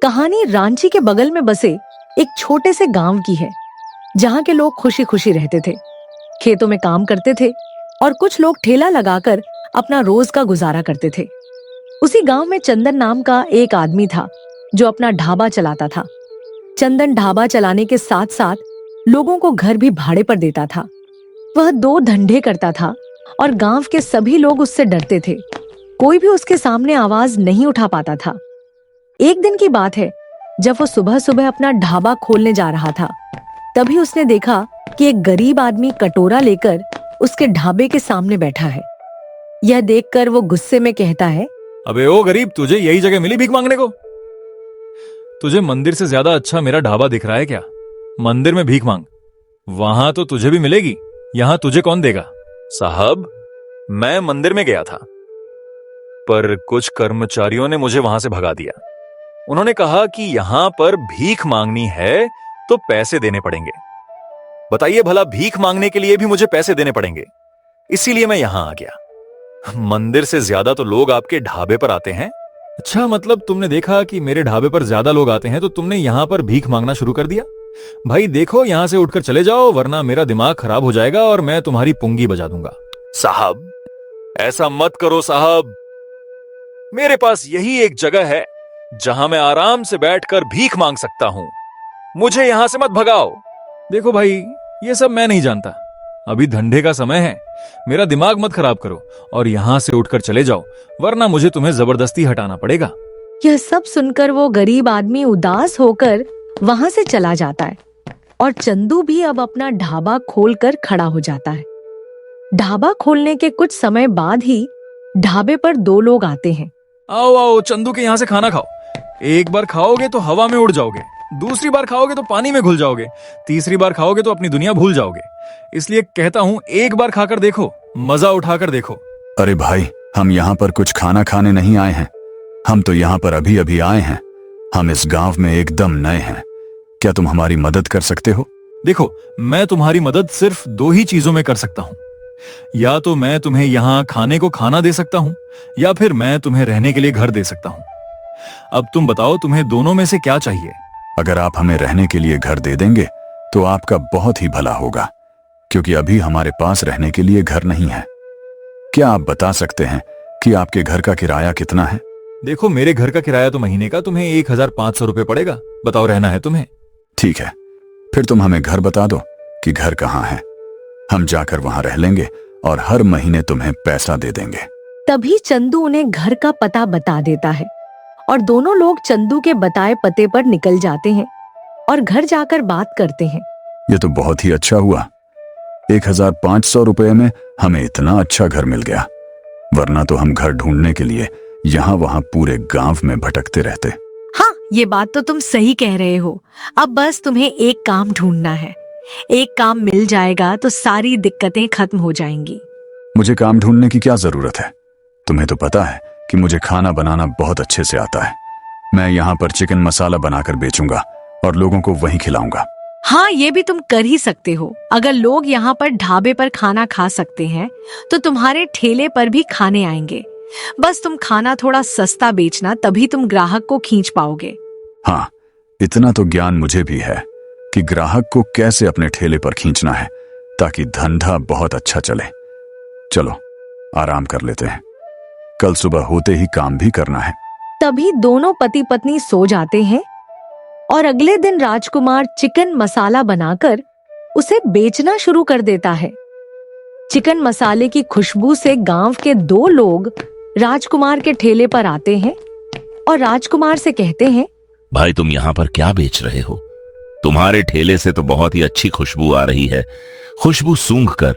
कहानी रांची के बगल में बसे एक छोटे से गांव की है, जहां के लोग खुशी खुशी रहते थे, खेतों में काम करते थे और कुछ लोग ठेला लगाकर अपना रोज का गुजारा करते थे। उसी गांव में चंदन नाम का एक आदमी था जो अपना ढाबा चलाता था। चंदन ढाबा चलाने के साथ साथ लोगों को घर भी भाड़े पर देता था। वह दो धंधे करता था और गांव के सभी लोग उससे डरते थे। कोई भी उसके सामने आवाज नहीं उठा पाता था। एक दिन की बात है, जब वो सुबह सुबह अपना ढाबा खोलने जा रहा था, तभी उसने देखा कि एक गरीब आदमी कटोरा लेकर उसके ढाबे के सामने बैठा है। यह देखकर वो गुस्से में कहता है, अबे ओ गरीब, तुझे यही जगह मिली भीख मांगने को? तुझे मंदिर से ज्यादा अच्छा मेरा ढाबा दिख रहा है क्या? मंदिर में भीख मांग, वहां तो तुझे भी मिलेगी, यहां तुझे कौन देगा? साहब, मैं मंदिर में गया था, पर कुछ कर्मचारियों ने मुझे वहां से भगा दिया। उन्होंने कहा कि यहां पर भीख मांगनी है तो पैसे देने पड़ेंगे। बताइए भला, भीख मांगने के लिए भी मुझे पैसे देने पड़ेंगे, इसीलिए मैं यहां आ गया। मंदिर से ज्यादा तो लोग आपके ढाबे पर आते हैं। अच्छा, मतलब तुमने देखा कि मेरे ढाबे पर ज्यादा लोग आते हैं तो तुमने यहां पर भीख मांगना शुरू कर दिया। भाई देखो, यहां से उठकर चले जाओ, वरना मेरा दिमाग खराब हो जाएगा और मैं तुम्हारी पुंगी बजा दूंगा। साहब, ऐसा मत करो साहब, मेरे पास यही एक जगह है जहां मैं आराम से बैठकर भीख मांग सकता हूं, मुझे यहां से मत भगाओ। देखो भाई, ये सब मैं नहीं जानता, अभी धंधे का समय है, मेरा दिमाग मत खराब करो और यहां से उठकर चले जाओ, वरना मुझे तुम्हें जबरदस्ती हटाना पड़ेगा। यह सब सुनकर वो गरीब आदमी उदास होकर वहां से चला जाता है और चंदू भी अब अपना ढाबा खोलकर खड़ा हो जाता है। ढाबा खोलने के कुछ समय बाद ही ढाबे पर दो लोग आते हैं। आओ आओ, चंदू के यहां से खाना खाओ। एक बार खाओगे तो हवा में उड़ जाओगे, दूसरी बार खाओगे तो पानी में घुल जाओगे, तीसरी बार खाओगे तो अपनी दुनिया भूल जाओगे। इसलिए कहता हूं, एक बार खाकर देखो, मजा उठाकर देखो। अरे भाई, हम यहाँ पर कुछ खाना खाने नहीं आए हैं, हम तो यहाँ पर अभी अभी आए हैं। हम इस गांव में एकदम नए हैं, क्या तुम हमारी मदद कर सकते हो? देखो, मैं तुम्हारी मदद सिर्फ दो ही चीजों में कर सकता हूँ। या तो मैं तुम्हें यहाँ खाने को खाना दे सकता हूँ, या फिर मैं तुम्हें रहने के लिए घर दे सकता हूँ। अब तुम बताओ, तुम्हें दोनों में से क्या चाहिए? अगर आप हमें रहने के लिए घर दे देंगे तो आपका बहुत ही भला होगा, क्योंकि अभी हमारे पास रहने के लिए घर नहीं है। क्या आप बता सकते हैं कि आपके घर का किराया कितना है? देखो, मेरे घर का किराया तो महीने का तुम्हें 1500 रुपए पड़ेगा। बताओ, रहना है तुम्हें? ठीक है, फिर तुम हमें घर बता दो कि घर कहाँ है, हम जाकर वहां रह लेंगे और हर महीने तुम्हें पैसा दे देंगे। तभी चंदू उन्हें घर का पता बता देता है और दोनों लोग चंदू के बताए पते पर निकल जाते हैं और घर जाकर बात करते हैं। ये तो बहुत ही अच्छा हुआ, 1500 रुपए में हमें इतना अच्छा घर मिल गया, वरना तो हम घर ढूंढने के लिए यहाँ वहाँ पूरे गांव में भटकते रहते। हाँ, ये बात तो तुम सही कह रहे हो। अब बस तुम्हें एक काम ढूंढना है, एक काम मिल जाएगा तो सारी दिक्कतें खत्म हो जाएंगी। मुझे काम ढूंढने की क्या जरूरत है? तुम्हें तो पता है कि मुझे खाना बनाना बहुत अच्छे से आता है। मैं यहाँ पर चिकन मसाला बनाकर बेचूंगा और लोगों को वहीं खिलाऊंगा। हाँ, ये भी तुम कर ही सकते हो। अगर लोग यहाँ पर ढाबे पर खाना खा सकते हैं तो तुम्हारे ठेले पर भी खाने आएंगे। बस तुम खाना थोड़ा सस्ता बेचना, तभी तुम ग्राहक को खींच पाओगे। हाँ, इतना तो ज्ञान मुझे भी है कि ग्राहक को कैसे अपने ठेले पर खींचना है ताकि धंधा बहुत अच्छा चले। चलो आराम कर लेते हैं, कल सुबह होते ही काम भी करना है। तभी दोनों पति पत्नी सो जाते हैं और अगले दिन राजकुमार चिकन मसाला बनाकर उसे बेचना शुरू कर देता है। चिकन मसाले की खुशबू से गांव के दो लोग राजकुमार के ठेले पर आते हैं और राजकुमार से कहते हैं, भाई तुम यहाँ पर क्या बेच रहे हो? तुम्हारे ठेले से तो बहुत ही अच्छी खुशबू आ रही है, खुशबू सूंघ कर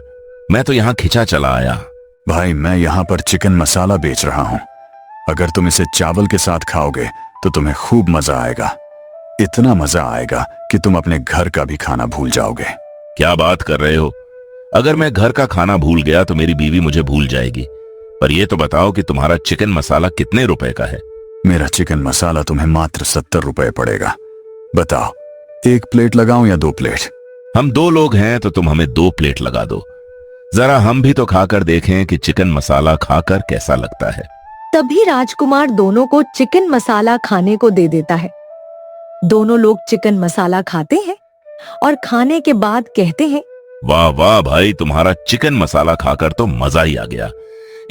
मैं तो यहाँ खिंचा चला आया। भाई, मैं यहाँ पर चिकन मसाला बेच रहा हूँ, अगर तुम इसे चावल के साथ खाओगे तो तुम्हें खूब मजा आएगा। इतना मजा आएगा कि तुम अपने घर का भी खाना भूल जाओगे। क्या बात कर रहे हो? अगर मैं घर का खाना भूल गया तो मेरी बीवी मुझे भूल जाएगी। पर यह तो बताओ कि तुम्हारा चिकन मसाला कितने रुपए का है? मेरा चिकन मसाला तुम्हें मात्र 70 रुपए पड़ेगा। बताओ, एक प्लेट लगाऊं या 2 प्लेट? हम 2 लोग हैं तो तुम हमें 2 प्लेट लगा दो, जरा हम भी तो खाकर देखें कि चिकन मसाला खाकर कैसा लगता है। तभी राजकुमार दोनों को चिकन मसाला खाने को दे देता है दोनों लोग चिकन मसाला खाते हैं और खाने के बाद कहते हैं, वाह वाह भाई, तुम्हारा चिकन मसाला खाकर तो मजा ही आ गया।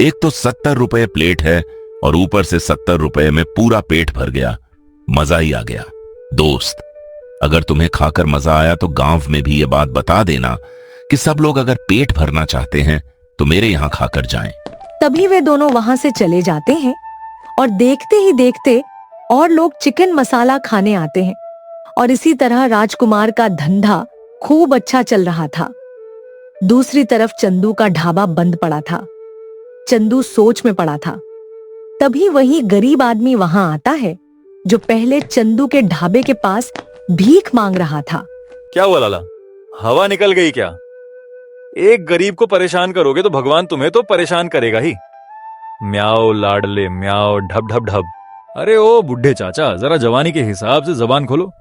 एक तो 70 रुपए प्लेट है और ऊपर से 70 रुपए में पूरा पेट भर गया। मजा ही आ गया। दोस्त, अगर तुम्हें खाकर मजा आया तो गांव में भी ये बात बता देना कि सब लोग अगर पेट भरना चाहते हैं तो मेरे यहां खाकर जाएं। तभी वे दोनों वहां से चले जाते हैं और देखते ही देखते और लोग चिकन मसाला खाने आते हैं और इसी तरह राजकुमार का धंधा खूब अच्छा चल रहा था। दूसरी तरफ चंदू का ढाबा बंद पड़ा था। चंदू सोच में पड़ा था। तभी वही गरीब आदमी वहां आता है जो पहले चंदू के ढाबे के पास भीख मांग रहा था। क्या हुआ लाला, हवा निकल गई क्या? एक गरीब को परेशान करोगे तो भगवान तुम्हें तो परेशान करेगा ही। म्याओ लाडले म्याओ, ढब ढब ढब। अरे ओ बुढ़े चाचा, जरा जवानी के हिसाब से जबान खोलो।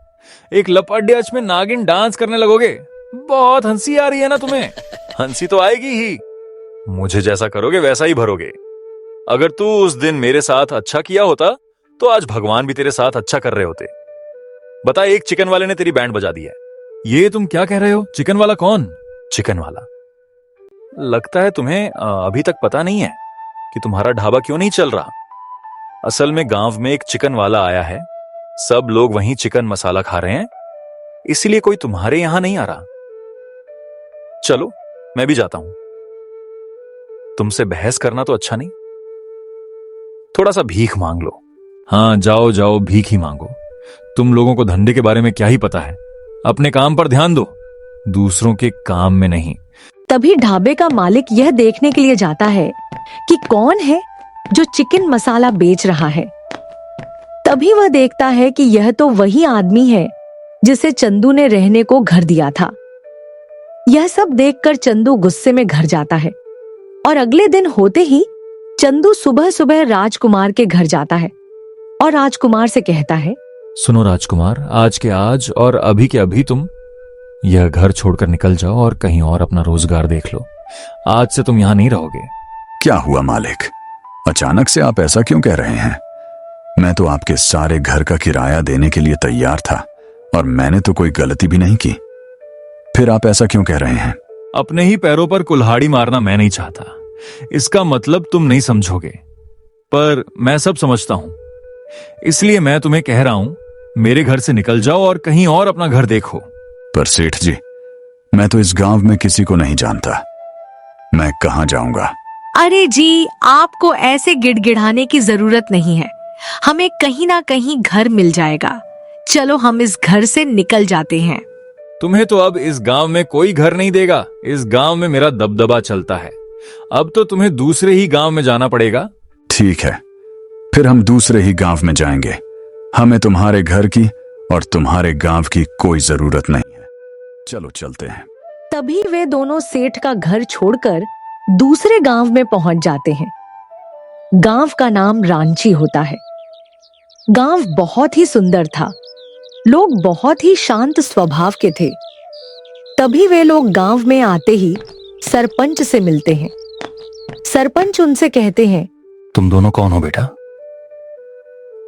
एक लपट में नागिन डांस करने लगोगे। बहुत हंसी आ रही है ना तुम्हें? हंसी तो आएगी ही। मुझे जैसा करोगे वैसा ही भरोगे। अगर तू उस दिन मेरे साथ अच्छा किया होता तो आज भगवान भी तेरे साथ अच्छा कर रहे होते। बता, एक चिकन वाले ने तेरी बैंड बजा दी है। ये तुम क्या कह रहे हो? चिकन वाला कौन? चिकन वाला। लगता है तुम्हें अभी तक पता नहीं है कि तुम्हारा ढाबा क्यों नहीं चल रहा। असल में गांव में एक चिकन वाला आया है। सब लोग वहीं चिकन मसाला खा रहे हैं, इसलिए कोई तुम्हारे यहां नहीं आ रहा। चलो मैं भी जाता हूं। तुमसे बहस करना तो अच्छा नहीं। थोड़ा सा भीख मांग लो। हाँ जाओ जाओ, भीख ही मांगो। तुम लोगों को धंधे के बारे में क्या ही पता है। अपने काम पर ध्यान दो, दूसरों के काम में नहीं। तभी ढाबे का मालिक यह देखने के लिए जाता है कि कौन है जो चिकन मसाला बेच रहा है। तभी वह देखता है कि यह तो वही आदमी है जिसे चंदू ने रहने को घर दिया था। यह सब देखकर चंदू गुस्से में घर जाता है और अगले दिन होते ही चंदू सुबह सुबह राजकुमार के घर जाता है और राजकुमार से कहता है, सुनो राजकुमार, आज के आज और अभी के अभी तुम यह घर छोड़कर निकल जाओ और कहीं और अपना रोजगार देख लो। आज से तुम यहां नहीं रहोगे। क्या हुआ मालिक, अचानक से आप ऐसा क्यों कह रहे हैं? मैं तो आपके सारे घर का किराया देने के लिए तैयार था और मैंने तो कोई गलती भी नहीं की। फिर आप ऐसा क्यों कह रहे हैं? अपने ही पैरों पर कुल्हाड़ी मारना मैं नहीं चाहता। इसका मतलब तुम नहीं समझोगे, पर मैं सब समझता हूं। इसलिए मैं तुम्हें कह रहा हूं, मेरे घर से निकल जाओ और कहीं और अपना घर देखो। पर सेठ जी, मैं तो इस गांव में किसी को नहीं जानता। मैं कहां जाऊंगा? अरे जी, आपको ऐसे गिड़गिड़ाने की जरूरत नहीं है। हमें कहीं ना कहीं घर मिल जाएगा। चलो हम इस घर से निकल जाते हैं। तुम्हें तो अब इस गांव में कोई घर नहीं देगा। इस गांव में मेरा दबदबा चलता है। अब तो तुम्हें दूसरे ही गांव में जाना पड़ेगा। ठीक है, फिर हम दूसरे ही गांव में जाएंगे। हमें तुम्हारे घर की और तुम्हारे गांव की कोई जरूरत नहीं है। चलो चलते हैं। तभी वे दोनों सेठ का घर छोड़कर दूसरे गांव में पहुंच जाते हैं। गांव का नाम रांची होता है। गांव बहुत ही सुंदर था। लोग बहुत ही शांत स्वभाव के थे। तभी वे लोग गांव में आते ही सरपंच से मिलते हैं। सरपंच उनसे कहते हैं, तुम दोनों कौन हो बेटा?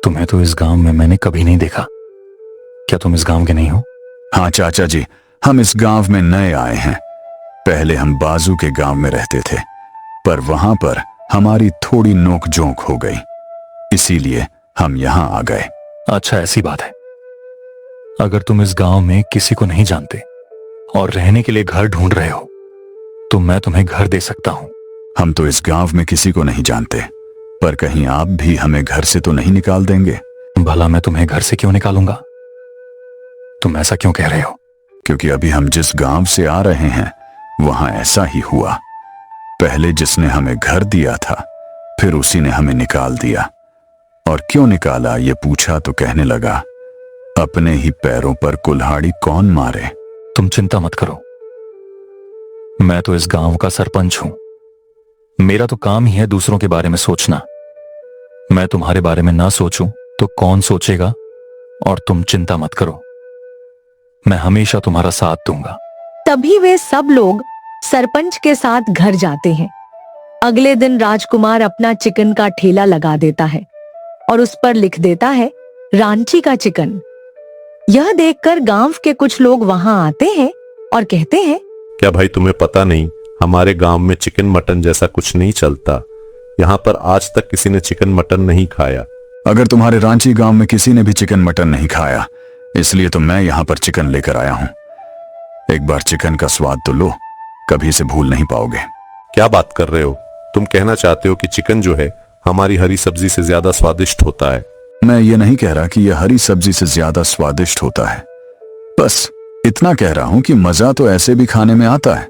तुम्हें तो इस गांव में मैंने कभी नहीं देखा। क्या तुम इस गांव के नहीं हो? हाँ चाचा जी, हम इस गांव में नए आए हैं। पहले हम बाजू के गांव में रहते थे, पर वहां पर हमारी थोड़ी नोक-झोंक हो गई, इसीलिए हम यहां आ गए। अच्छा, ऐसी बात है। अगर तुम इस गांव में किसी को नहीं जानते और रहने के लिए घर ढूंढ रहे हो तो मैं तुम्हें घर दे सकता हूं। हम तो इस गांव में किसी को नहीं जानते, पर कहीं आप भी हमें घर से तो नहीं निकाल देंगे? भला मैं तुम्हें घर से क्यों निकालूंगा? तुम ऐसा क्यों कह रहे हो? क्योंकि अभी हम जिस गांव से आ रहे हैं वहां ऐसा ही हुआ। पहले जिसने हमें घर दिया था, फिर उसी ने हमें निकाल दिया। और क्यों निकाला ये पूछा तो कहने लगा, अपने ही पैरों पर कुल्हाड़ी कौन मारे। तुम चिंता मत करो, मैं तो इस गांव का सरपंच हूं। मेरा तो काम ही है दूसरों के बारे में सोचना। मैं तुम्हारे बारे में ना सोचूं तो कौन सोचेगा? और तुम चिंता मत करो, मैं हमेशा तुम्हारा साथ दूंगा। तभी वे सब लोग सरपंच के साथ घर जाते हैं। अगले दिन राजकुमार अपना चिकन का ठेला लगा देता है और उस पर लिख देता है, रांची का चिकन। यह देखकर गांव के कुछ लोग वहां आते हैं और कहते हैं, क्या भाई तुम्हें पता नहीं, हमारे गांव में चिकन मटन जैसा कुछ नहीं चलता। यहाँ पर आज तक किसी ने चिकन मटन नहीं खाया। अगर तुम्हारे रांची गांव में किसी ने भी चिकन मटन नहीं खाया, इसलिए तो मैं यहाँ पर चिकन लेकर आया हूँ। एक बार चिकन का स्वाद तो लो, कभी इसे भूल नहीं पाओगे। क्या बात कर रहे हो? तुम कहना चाहते हो कि चिकन जो है हमारी हरी सब्जी से ज्यादा स्वादिष्ट होता है? मैं ये नहीं कह रहा कि यह हरी सब्जी से ज्यादा स्वादिष्ट होता है, बस इतना कह रहा हूं कि मजा तो ऐसे भी खाने में आता है।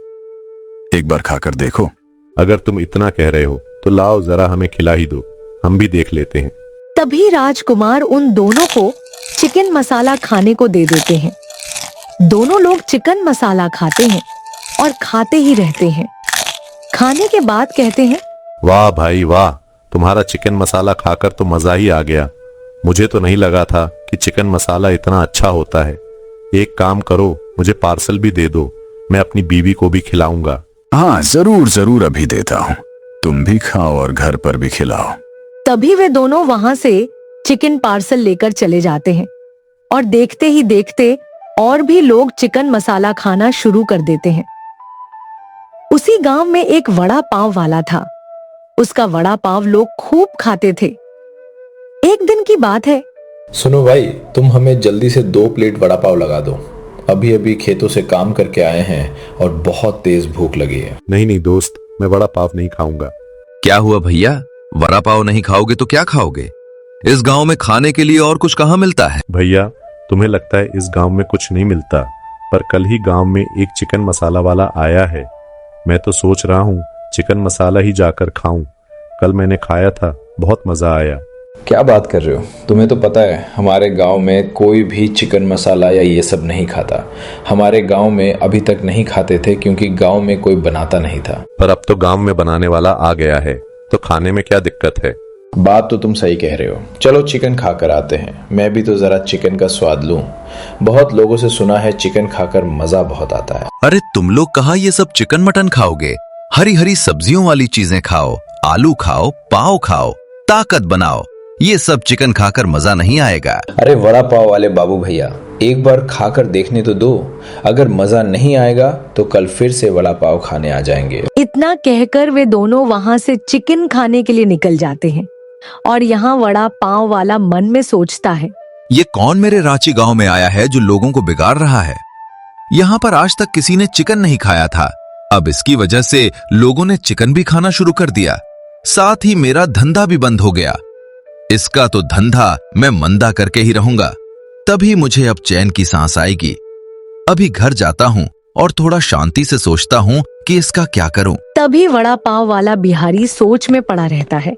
एक बार खाकर देखो। अगर तुम इतना कह रहे हो तो लाओ जरा हमें खिला ही दो, हम भी देख लेते हैं। तभी राजकुमार उन दोनों को चिकन मसाला खाने को दे देते हैं। दोनों लोग चिकन मसाला खाते हैं और खाते ही रहते हैं। खाने के बाद कहते हैं, वाह भाई वाह, तुम्हारा चिकन मसाला खाकर तो मजा ही आ गया। मुझे तो नहीं लगा था कि चिकन मसाला इतना अच्छा होता है। एक काम करो, मुझे पार्सल भी दे दो, मैं अपनी बीवी को भी खिलाऊंगा। हाँ जरूर जरूर, अभी देता हूँ। तुम भी खाओ और घर पर भी खिलाओ। तभी वे दोनों वहां से चिकन पार्सल लेकर चले जाते हैं और देखते ही देखते और भी लोग चिकन मसाला खाना शुरू कर देते हैं। उसी गांव में एक वड़ा पाव वाला था। उसका वड़ा पाव लोग खूब खाते थे। एक दिन की बात है, सुनो भाई, तुम हमें जल्दी से 2 प्लेट वड़ा पाव लगा दो। अभी अभी खेतों से काम करके आए हैं और बहुत तेज भूख लगी है। नहीं नहीं दोस्त, मैं वड़ा पाव नहीं खाऊंगा। क्या हुआ भैया, वड़ा पाव नहीं खाओगे तो क्या खाओगे? इस गांव में खाने के लिए और कुछ कहाँ मिलता है? भैया, तुम्हें लगता है इस गांव में कुछ नहीं मिलता, पर कल ही गांव में एक चिकन मसाला वाला आया है। मैं तो सोच रहा हूँ चिकन मसाला ही जाकर खाऊं। कल मैंने खाया था, बहुत मजा आया। क्या बात कर रहे हो? तुम्हें तो पता है हमारे गांव में कोई भी चिकन मसाला या ये सब नहीं खाता। हमारे गांव में अभी तक नहीं खाते थे क्योंकि गांव में कोई बनाता नहीं था। पर अब तो गांव में बनाने वाला आ गया है, तो खाने में क्या दिक्कत है? बात तो तुम सही कह रहे हो। चलो चिकन खाकर आते हैं, मैं भी तो जरा चिकन का स्वाद लूं। बहुत लोगों से सुना है चिकन खाकर मजा बहुत आता है। अरे तुम लोग कहाँ ये सब चिकन मटन खाओगे? हरी हरी सब्जियों वाली चीजें खाओ, आलू खाओ, पाव खाओ, ताकत बनाओ। ये सब चिकन खाकर मजा नहीं आएगा। अरे वड़ा पाव वाले बाबू भैया, एक बार खाकर देखने तो दो। अगर मजा नहीं आएगा तो कल फिर से वड़ा पाव खाने आ जाएंगे। इतना कहकर वे दोनों वहां से चिकन खाने के लिए निकल जाते हैं और यहाँ वड़ा पाव वाला मन में सोचता है, ये कौन मेरे रांची गांव में आया है जो लोगों को बिगाड़ रहा है? यहाँ पर आज तक किसी ने चिकन नहीं खाया था, अब इसकी वजह से लोगों ने चिकन भी खाना शुरू कर दिया। साथ ही मेरा धंधा भी बंद हो गया। इसका तो धंधा मैं मंदा करके ही रहूंगा, तभी मुझे अब चैन की सांस आएगी। अभी घर जाता हूँ और थोड़ा शांति से सोचता हूँ कि इसका क्या करूं। तभी वड़ा पाव वाला बिहारी सोच में पड़ा रहता है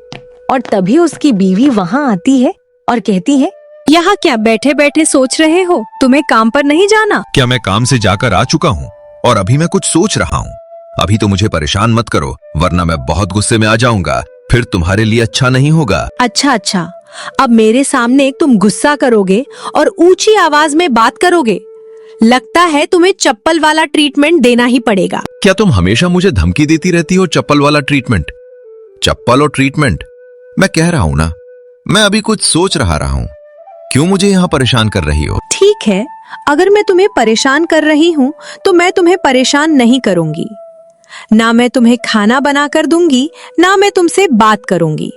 और तभी उसकी बीवी वहां आती है और कहती है, यहाँ क्या बैठे बैठे सोच रहे हो? तुम्हें काम पर नहीं जाना? क्या मैं काम से जाकर आ चुका हूँ और अभी मैं कुछ सोच रहा हूँ? अभी तो मुझे परेशान मत करो, वरना मैं बहुत गुस्से में आ जाऊंगा, फिर तुम्हारे लिए अच्छा नहीं होगा। अच्छा, अब मेरे सामने तुम गुस्सा करोगे और ऊंची आवाज में बात करोगे। लगता है तुम्हें चप्पल वाला ट्रीटमेंट देना ही पड़ेगा। क्या तुम हमेशा मुझे धमकी देती रहती हो? चप्पल वाला ट्रीटमेंट, चप्पल और ट्रीटमेंट। मैं कह रहा हूँ ना, मैं अभी कुछ सोच रहा हूँ। क्यों मुझे यहाँ परेशान कर रही हो? ठीक है, अगर मैं तुम्हें परेशान कर रही हूँ तो मैं तुम्हें परेशान नहीं करूंगी। ना मैं तुम्हें खाना बना कर दूंगी, ना मैं तुमसे बात करूंगी।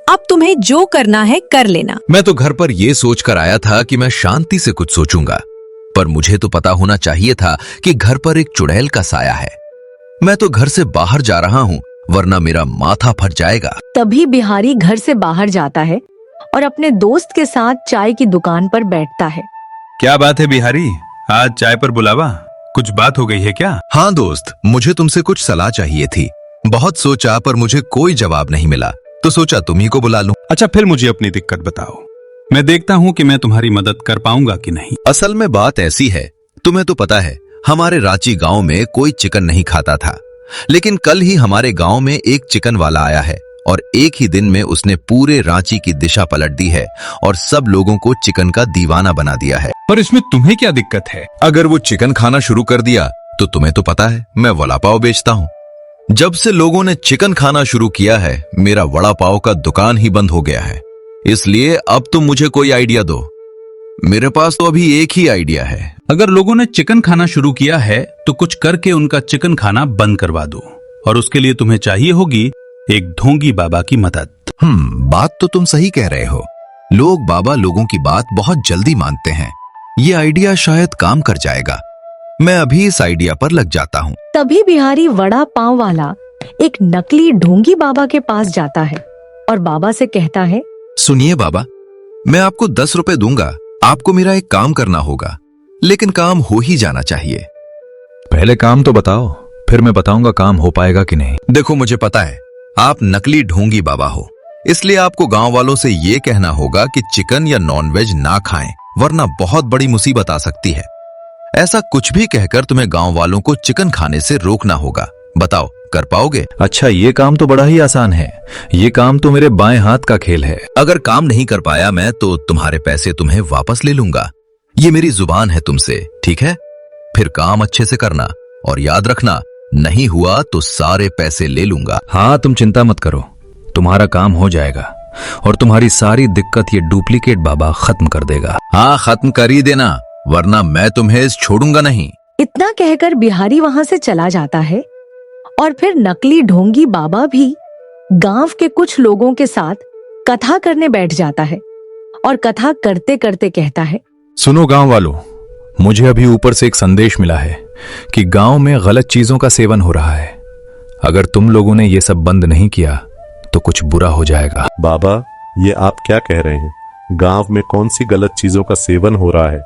अब तुम्हें जो करना है कर लेना। मैं तो घर पर यह सोच कर आया था कि मैं शांति से कुछ सोचूंगा, पर मुझे तो पता होना चाहिए था कि घर पर एक चुड़ैल का साया है। मैं तो घर से बाहर जा रहा हूँ, वरना मेरा माथा फट जाएगा। तभी बिहारी घर से बाहर जाता है और अपने दोस्त के साथ चाय की दुकान पर बैठता है। क्या बात है बिहारी, आज चाय पर बुलावा? कुछ बात हो गई है क्या? हाँ दोस्त, मुझे तुमसे कुछ सलाह चाहिए थी। बहुत सोचा पर मुझे कोई जवाब नहीं मिला, तो सोचा तुम्ही को बुला लूं। अच्छा, फिर मुझे अपनी दिक्कत बताओ, मैं देखता हूँ कि मैं तुम्हारी मदद कर पाऊंगा कि नहीं। असल में बात ऐसी है, तुम्हें तो पता है हमारे रांची गांव में कोई चिकन नहीं खाता था, लेकिन कल ही हमारे गांव में एक चिकन वाला आया है और एक ही दिन में उसने पूरे रांची की दिशा पलट दी है और सब लोगों को चिकन का दीवाना बना दिया है। पर इसमें तुम्हें क्या दिक्कत है? अगर वो चिकन खाना शुरू कर दिया तो तुम्हें तो पता है मैं वड़ा पाव बेचता हूँ। जब से लोगों ने चिकन खाना शुरू किया है, मेरा वड़ा पाव का दुकान ही बंद हो गया है। इसलिए अब तुम मुझे कोई आइडिया दो। मेरे पास तो अभी एक ही आइडिया है। अगर लोगों ने चिकन खाना शुरू किया है तो कुछ करके उनका चिकन खाना बंद करवा दो, और उसके लिए तुम्हें चाहिए होगी एक ढोंगी बाबा की मदद। बात तो तुम सही कह रहे हो। लोग बाबा लोगों की बात बहुत जल्दी मानते हैं। ये आइडिया शायद काम कर जाएगा। मैं अभी इस आइडिया पर लग जाता हूँ। तभी बिहारी वड़ा पाव वाला एक नकली ढोंगी बाबा के पास जाता है और बाबा से कहता है, सुनिए बाबा, मैं आपको 10 रुपए दूंगा। आपको मेरा एक काम करना होगा, लेकिन काम हो ही जाना चाहिए। पहले काम तो बताओ, फिर मैं बताऊंगा काम हो पाएगा कि नहीं। देखो, मुझे पता है आप नकली ढोंगी बाबा हो, इसलिए आपको गांव वालों से ये कहना होगा कि चिकन या नॉनवेज ना खाएं, वरना बहुत बड़ी मुसीबत आ सकती है। ऐसा कुछ भी कहकर तुम्हें गांव वालों को चिकन खाने से रोकना होगा। बताओ, कर पाओगे? अच्छा, ये काम तो बड़ा ही आसान है। ये काम तो मेरे बाएं हाथ का खेल है। अगर काम नहीं कर पाया मैं तो तुम्हारे पैसे तुम्हें वापस ले लूंगा। ये मेरी जुबान है तुमसे, ठीक है? फिर काम अच्छे से करना और याद रखना, नहीं हुआ तो सारे पैसे ले लूंगा। हाँ, तुम चिंता मत करो, तुम्हारा काम हो जाएगा और तुम्हारी सारी दिक्कत ये डुप्लीकेट बाबा खत्म कर देगा। हाँ, खत्म कर ही देना, वरना मैं तुम्हें छोड़ूंगा नहीं। इतना कहकर बिहारी वहां से चला जाता है और फिर नकली ढोंगी बाबा भी गांव के कुछ लोगों के साथ कथा करने बैठ जाता है और कथा करते करते कहता है, सुनो गांव वालों, मुझे अभी ऊपर से एक संदेश मिला है कि गांव में गलत चीजों का सेवन हो रहा है। अगर तुम लोगों ने ये सब बंद नहीं किया तो कुछ बुरा हो जाएगा। बाबा, ये आप क्या कह रहे हैं? गांव में कौन सी गलत चीजों का सेवन हो रहा है?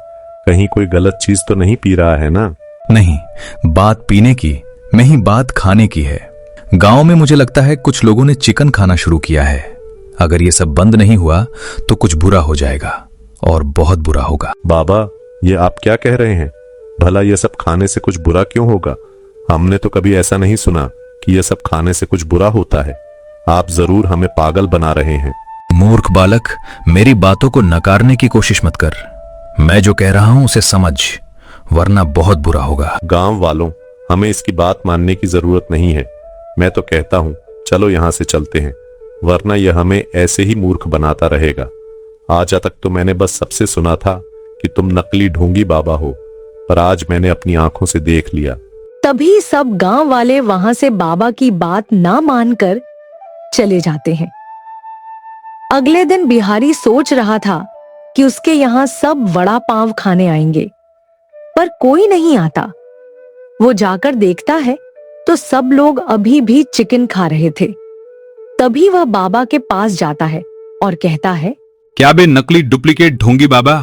कहीं कोई गलत चीज तो नहीं पी रहा है ना? नहीं, बात पीने की नहीं, बात खाने की है। गांव में मुझे लगता है कुछ लोगों ने चिकन खाना शुरू किया है। अगर ये सब बंद नहीं हुआ तो कुछ बुरा हो जाएगा और बहुत बुरा होगा। बाबा, ये आप क्या कह रहे हैं? भला ये सब खाने से कुछ बुरा क्यों होगा? हमने तो कभी ऐसा नहीं सुना कि ये सब खाने से कुछ बुरा होता है। आप जरूर हमें पागल बना रहे हैं। मूर्ख बालक, मेरी बातों को नकारने की कोशिश मत कर। मैं जो कह रहा हूं उसे समझ, वरना बहुत बुरा होगा। गांव वालों, हमें इसकी बात मानने की जरूरत नहीं है। मैं तो कहता हूं, चलो यहां से चलते हैं, वरना यह हमें ऐसे ही मूर्ख बनाता रहेगा। आज तक तो मैंने बस सबसे सुना था कि तुम नकली ढोंगी बाबा हो, पर आज मैंने अपनी आंखों से देख लिया। तभी सब गांव वाले वहां से बाबा की बात ना मानकर चले जाते हैं। अगले दिन बिहारी सोच रहा था कि उसके यहाँ सब वड़ा पाव खाने आएंगे, पर कोई नहीं आता। वो जाकर देखता है तो सब लोग अभी भी चिकन खा रहे थे। तभी वह बाबा के पास जाता है और कहता है, क्या बे नकली डुप्लीकेट ढोंगी बाबा,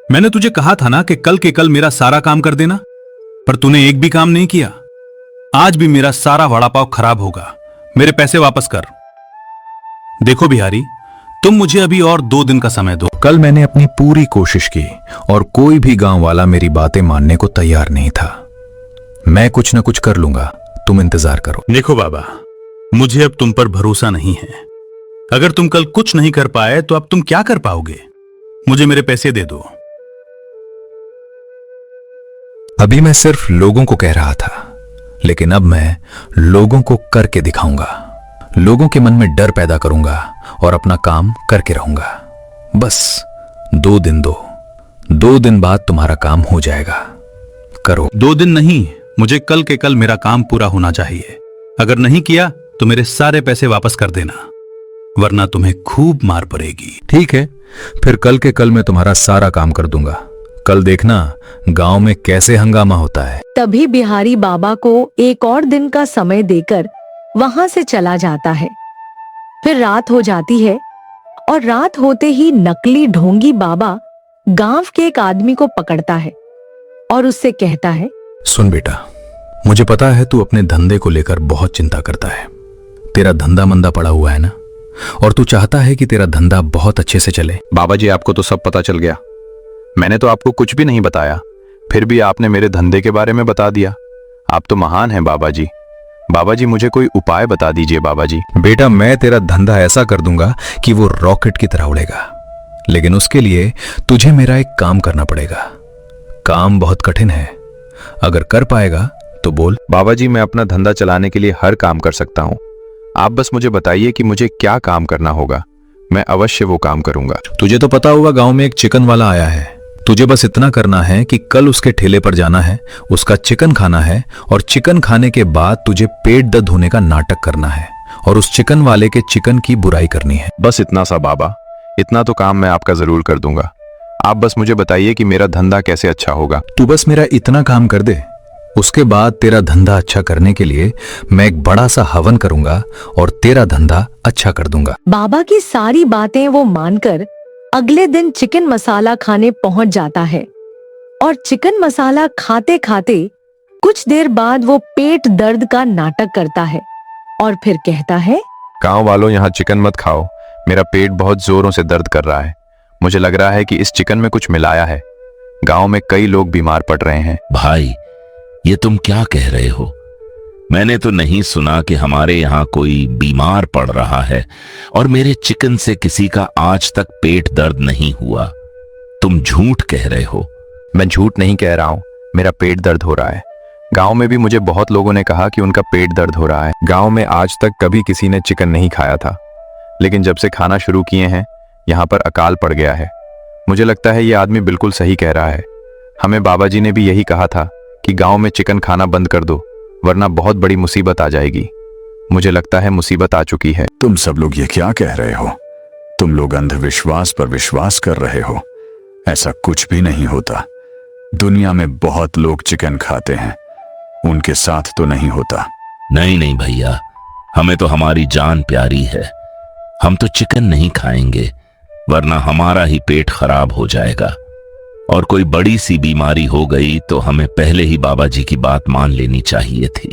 मैंने तुझे कहा था ना कि कल के कल मेरा सारा काम कर देना, पर तूने एक भी काम नहीं किया। आज भी मेरा सारा वड़ा पाव खराब होगा, मेरे पैसे वापस कर। देखो बिहारी, तुम मुझे अभी और 2 दिन का समय दो। कल मैंने अपनी पूरी कोशिश की और कोई भी गांव वाला मेरी बातें मानने को तैयार नहीं था। मैं कुछ न कुछ कर लूंगा, तुम इंतजार करो। देखो बाबा, मुझे अब तुम पर भरोसा नहीं है। अगर तुम कल कुछ नहीं कर पाए तो अब तुम क्या कर पाओगे? मुझे मेरे पैसे दे दो। अभी मैं सिर्फ लोगों को कह रहा था, लेकिन अब मैं लोगों को करके दिखाऊंगा। लोगों के मन में डर पैदा करूंगा और अपना काम करके रहूंगा। बस 2 दिन दो, 2 दिन बाद तुम्हारा काम हो जाएगा। करो। 2 दिन नहीं, मुझे कल के कल मेरा काम पूरा होना चाहिए। अगर नहीं किया तो मेरे सारे पैसे वापस कर देना, वरना तुम्हें खूब मार पड़ेगी। ठीक है, फिर कल के कल मैं तुम्हारा सारा काम कर दूंगा। कल देखना गांव में कैसे हंगामा होता है। तभी बिहारी बाबा को एक और दिन का समय देकर वहां से चला जाता है। फिर रात हो जाती है और रात होते ही नकली ढोंगी बाबा गांव के एक आदमी को पकड़ता है और उससे कहता है, सुन बेटा, मुझे पता है तू अपने धंधे को लेकर बहुत चिंता करता है। तेरा धंधा मंदा पड़ा हुआ है ना, और तू चाहता है कि तेरा धंधा बहुत अच्छे से चले। बाबा जी, आपको तो सब पता चल गया। मैंने तो आपको कुछ भी नहीं बताया, फिर भी आपने मेरे धंधे के बारे में बता दिया। आप तो महान हैं बाबा जी। बाबा जी, मुझे कोई उपाय बता दीजिए बाबा जी। बेटा, मैं तेरा धंधा ऐसा कर दूंगा कि वो रॉकेट की तरह उड़ेगा, लेकिन उसके लिए तुझे मेरा एक काम करना पड़ेगा। काम बहुत कठिन है, अगर कर पाएगा तो बोल। बाबा जी, मैं अपना धंधा चलाने के लिए हर काम कर सकता हूँ। आप बस मुझे बताइए कि मुझे क्या काम करना होगा, मैं अवश्य वो काम करूंगा। तुझे तो पता होगा गांव में एक चिकन वाला आया है तुझे बस इतना करना है कि कल उसके ठेले पर जाना है, उसका चिकन खाना है और चिकन खाने के बाद तुझे पेट दर्द होने का नाटक करना है और उस चिकन वाले के चिकन की बुराई करनी है। बस इतना सा बाबा, इतना तो काम मैं आपका जरूर कर दूंगा। आप बस मुझे बताइए कि मेरा धंधा कैसे अच्छा होगा। तू बस मेरा इतना काम कर दे, उसके बाद तेरा धंधा अच्छा करने के लिए मैं एक बड़ा सा हवन करूंगा और तेरा धंधा अच्छा कर दूंगा। बाबा की सारी बातें वो मानकर अगले दिन चिकन मसाला खाने पहुंच जाता है और चिकन मसाला खाते खाते कुछ देर बाद वो पेट दर्द का नाटक करता है और फिर कहता है, गांव वालों, यहाँ चिकन मत खाओ, मेरा पेट बहुत जोरों से दर्द कर रहा है। मुझे लग रहा है कि इस चिकन में कुछ मिलाया है। गांव में कई लोग बीमार पड़ रहे हैं। भाई, ये तुम क्या कह रहे हो? मैंने तो नहीं सुना कि हमारे यहाँ कोई बीमार पड़ रहा है और मेरे चिकन से किसी का आज तक पेट दर्द नहीं हुआ। तुम झूठ कह रहे हो। मैं झूठ नहीं कह रहा हूँ, मेरा पेट दर्द हो रहा है। गांव में भी मुझे बहुत लोगों ने कहा कि उनका पेट दर्द हो रहा है। गांव में आज तक कभी किसी ने चिकन नहीं खाया था, लेकिन जब से खाना शुरू किए हैं यहाँ पर अकाल पड़ गया है। मुझे लगता है ये आदमी बिल्कुल सही कह रहा है। हमें बाबा जी ने भी यही कहा था कि गांव में चिकन खाना बंद कर दो, वरना बहुत बड़ी मुसीबत आ जाएगी। मुझे लगता है मुसीबत आ चुकी है। तुम सब लोग ये क्या कह रहे हो? तुम लोग अंधविश्वास पर विश्वास कर रहे हो। ऐसा कुछ भी नहीं होता। दुनिया में बहुत लोग चिकन खाते हैं, उनके साथ तो नहीं होता। नहीं नहीं भैया, हमें तो हमारी जान प्यारी है। हम तो चिकन नहीं खाएंगे, वरना हमारा ही पेट खराब हो जाएगा और कोई बड़ी सी बीमारी हो गई तो हमें पहले ही बाबा जी की बात मान लेनी चाहिए थी।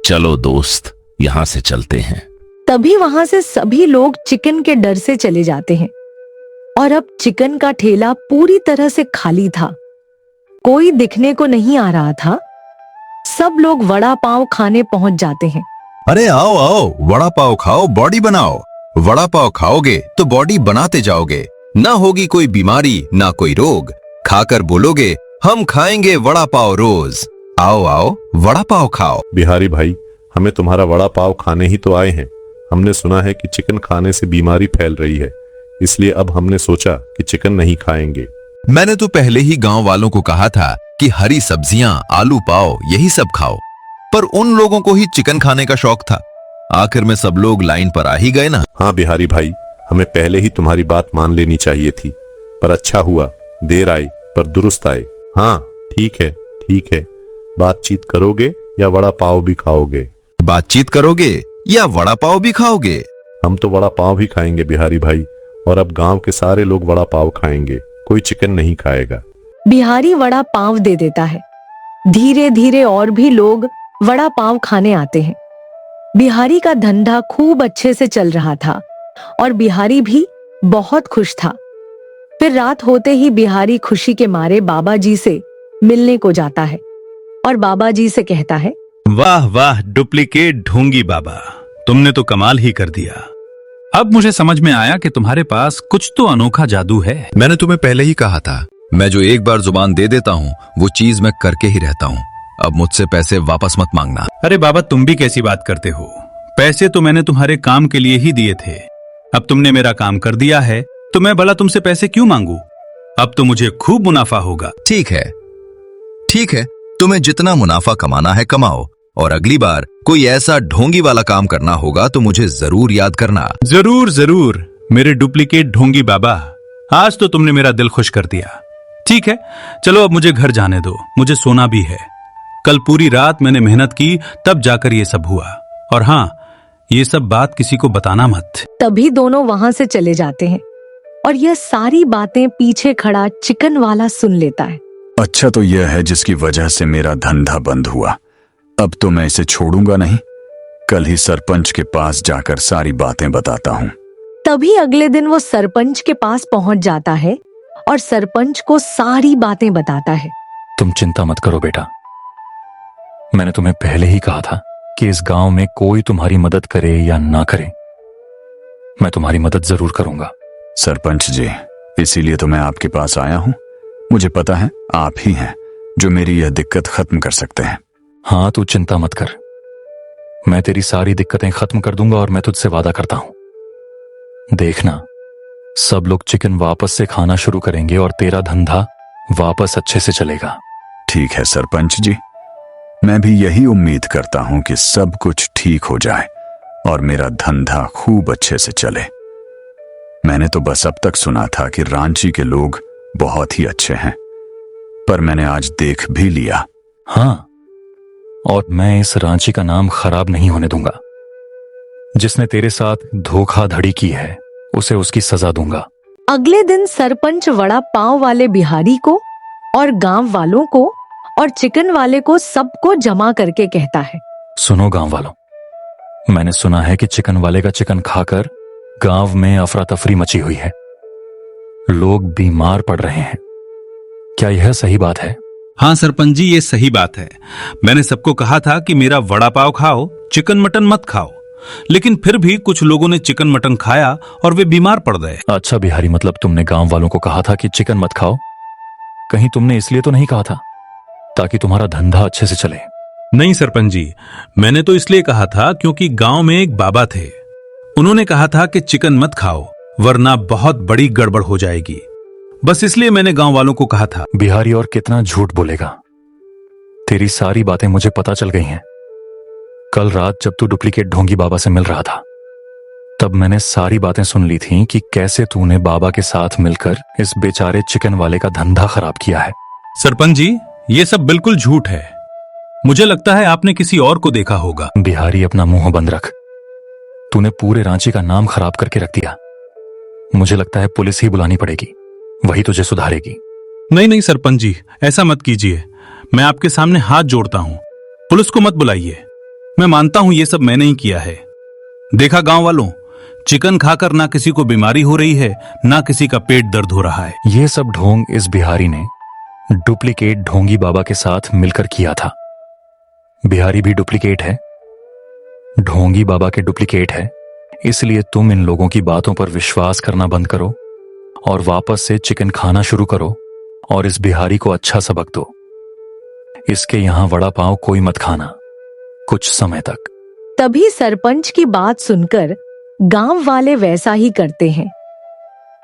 चलो दोस्त, यहां से चलते हैं। तभी वहां से सभी लोग चिकन के डर से चले जाते हैं और अब चिकन का ठेला पूरी तरह से खाली था। कोई दिखने को नहीं आ रहा था। सब लोग वड़ा पाव खाने पहुंच जाते हैं। अरे आओ आओ, वड़ा पाव खाओ, बॉडी बनाओ। वड़ा पाव खाओगे तो बॉडी बनाते जाओगे, ना होगी कोई बीमारी ना कोई रोग। खाकर बोलोगे, हम खाएंगे वड़ा पाव रोज। आओ आओ, वड़ा पाव खाओ। बिहारी भाई, हमें तुम्हारा वड़ा पाव खाने ही तो आए हैं। हमने सुना है कि चिकन खाने से बीमारी फैल रही है, इसलिए अब हमने सोचा कि चिकन नहीं खाएंगे। मैंने तो पहले ही गांव वालों को कहा था कि हरी सब्जियां, आलू पाव यही सब खाओ, पर उन लोगों को ही चिकन खाने का शौक था। आखिर में सब लोग लाइन पर आ ही गए ना। हाँ बिहारी भाई, हमें पहले ही तुम्हारी बात मान लेनी चाहिए थी, पर अच्छा हुआ, देर आई पर दुरुस्त आए। हाँ ठीक है, ठीक है। बातचीत करोगे या वड़ा पाव भी खाओगे? बातचीत करोगे या वड़ा पाव भी खाओगे? हम तो वड़ा पाव भी खाएंगे बिहारी भाई, और अब गांव के सारे लोग वड़ा पाव खाएंगे, कोई चिकन नहीं खाएगा। बिहारी वड़ा पाव दे देता है। धीरे धीरे और भी लोग वड़ा पाव खाने आते हैं। बिहारी का धंधा खूब अच्छे से चल रहा था और बिहारी भी बहुत खुश था। फिर रात होते ही बिहारी खुशी के मारे बाबा जी से मिलने को जाता है और बाबा जी से कहता है, वाह वाह डुप्लीकेट ढोंगी बाबा, तुमने तो कमाल ही कर दिया। अब मुझे समझ में आया कि तुम्हारे पास कुछ तो अनोखा जादू है। मैंने तुम्हें पहले ही कहा था, मैं जो एक बार जुबान दे देता हूँ वो चीज मैं करके ही रहता हूँ। अब मुझसे पैसे वापस मत मांगना। अरे बाबा, तुम भी कैसी बात करते हो? पैसे तो मैंने तुम्हारे काम के लिए ही दिए थे। अब तुमने मेरा काम कर दिया है तो मैं भला तुमसे पैसे क्यों मांगू? अब तो मुझे खूब मुनाफा होगा। ठीक है, ठीक है, तुम्हें जितना मुनाफा कमाना है कमाओ, और अगली बार कोई ऐसा ढोंगी वाला काम करना होगा तो मुझे जरूर याद करना। जरूर जरूर मेरे डुप्लीकेट ढोंगी बाबा, आज तो तुमने मेरा दिल खुश कर दिया। ठीक है, चलो अब मुझे घर जाने दो, मुझे सोना भी है। कल पूरी रात मैंने मेहनत की, तब जाकर ये सब हुआ। और हाँ, ये सब बात किसी को बताना मत। तभी दोनों वहां से चले जाते हैं और यह सारी बातें पीछे खड़ा चिकन वाला सुन लेता है। अच्छा तो यह है जिसकी वजह से मेरा धंधा बंद हुआ। अब तो मैं इसे छोड़ूंगा नहीं, कल ही सरपंच के पास जाकर सारी बातें बताता हूँ। तभी अगले दिन वो सरपंच के पास पहुंच जाता है और सरपंच को सारी बातें बताता है। तुम चिंता मत करो बेटा, मैंने तुम्हें पहले ही कहा था कि इस गांव में कोई तुम्हारी मदद करे या ना करे, मैं तुम्हारी मदद जरूर करूंगा। सरपंच जी, इसीलिए तो मैं आपके पास आया हूँ। मुझे पता है आप ही हैं जो मेरी यह दिक्कत खत्म कर सकते हैं। हाँ, तू चिंता मत कर, मैं तेरी सारी दिक्कतें खत्म कर दूंगा और मैं तुझसे वादा करता हूं, देखना सब लोग चिकन वापस से खाना शुरू करेंगे और तेरा धंधा वापस अच्छे से चलेगा। ठीक है सरपंच जी, मैं भी यही उम्मीद करता हूं कि सब कुछ ठीक हो जाए और मेरा धंधा खूब अच्छे से चले। मैंने तो बस अब तक सुना था कि रांची के लोग बहुत ही अच्छे हैं, पर मैंने आज देख भी लिया। हाँ, और मैं इस रांची का नाम खराब नहीं होने दूंगा। जिसने तेरे साथ धोखाधड़ी की है उसे उसकी सजा दूंगा। अगले दिन सरपंच वड़ा पाव वाले बिहारी को और गांव वालों को और चिकन वाले को सबको जमा करके कहता है, सुनो गांव वालों, मैंने सुना है कि चिकन वाले का चिकन खाकर गांव में अफरा तफरी मची हुई है। लोग बीमार पड़ रहे हैं। क्या यह सही बात है? हाँ सरपंच जी, ये सही बात है। मैंने सबको कहा था कि मेरा वड़ा पाव खाओ, चिकन मटन मत खाओ, लेकिन फिर भी कुछ लोगों ने चिकन मटन खाया और वे बीमार पड़ गए। अच्छा बिहारी, मतलब तुमने गांव वालों को कहा था कि चिकन मत खाओ? कहीं तुमने इसलिए तो नहीं कहा था ताकि तुम्हारा धंधा अच्छे से चले? नहीं सरपंच जी, मैंने तो इसलिए कहा था क्योंकि गांव में एक बाबा थे। उन्होंने कहा था कि चिकन मत खाओ वरना बहुत बड़ी गड़बड़ हो जाएगी। बस इसलिए मैंने गांव वालों को कहा था। बिहारी, और कितना झूठ बोलेगा? तेरी सारी बातें मुझे पता चल गई हैं। कल रात जब तू डुप्लीकेट ढोंगी बाबा से मिल रहा था तब मैंने सारी बातें सुन ली थी कि कैसे तूने बाबा के साथ मिलकर इस बेचारे चिकन वाले का धंधा खराब किया है। सरपंच जी, ये सब बिल्कुल झूठ है। मुझे लगता है आपने किसी और को देखा होगा। बिहारी, अपना मुंह बंद रख। तूने पूरे रांची का नाम खराब करके रख दिया। मुझे लगता है पुलिस ही बुलानी पड़ेगी, वही तुझे सुधारेगी। नहीं नहीं सरपंच जी, ऐसा मत कीजिए। मैं आपके सामने हाथ जोड़ता हूं, पुलिस को मत बुलाइए। मैं मानता हूं ये सब मैंने ही किया है। देखा गांव वालों, चिकन खाकर ना किसी को बीमारी हो रही है, ना किसी का पेट दर्द हो रहा है। ये सब ढोंग इस बिहारी ने डुप्लीकेट ढोंगी बाबा के साथ मिलकर किया था। बिहारी भी डुप्लीकेट है, ढोंगी बाबा के डुप्लीकेट है। इसलिए तुम इन लोगों की बातों पर विश्वास करना बंद करो और वापस से चिकन खाना शुरू करो और इस बिहारी को अच्छा सबक दो। इसके यहां वड़ा पाव कोई मत खाना कुछ समय तक। तभी सरपंच की बात सुनकर गांव वाले वैसा ही करते हैं।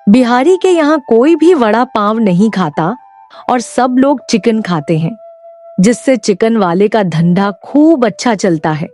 बिहारी के यहाँ कोई भी वड़ा पाव नहीं खाता और सब लोग चिकन खाते हैं, जिससे चिकन वाले का धंधा खूब अच्छा चलता है।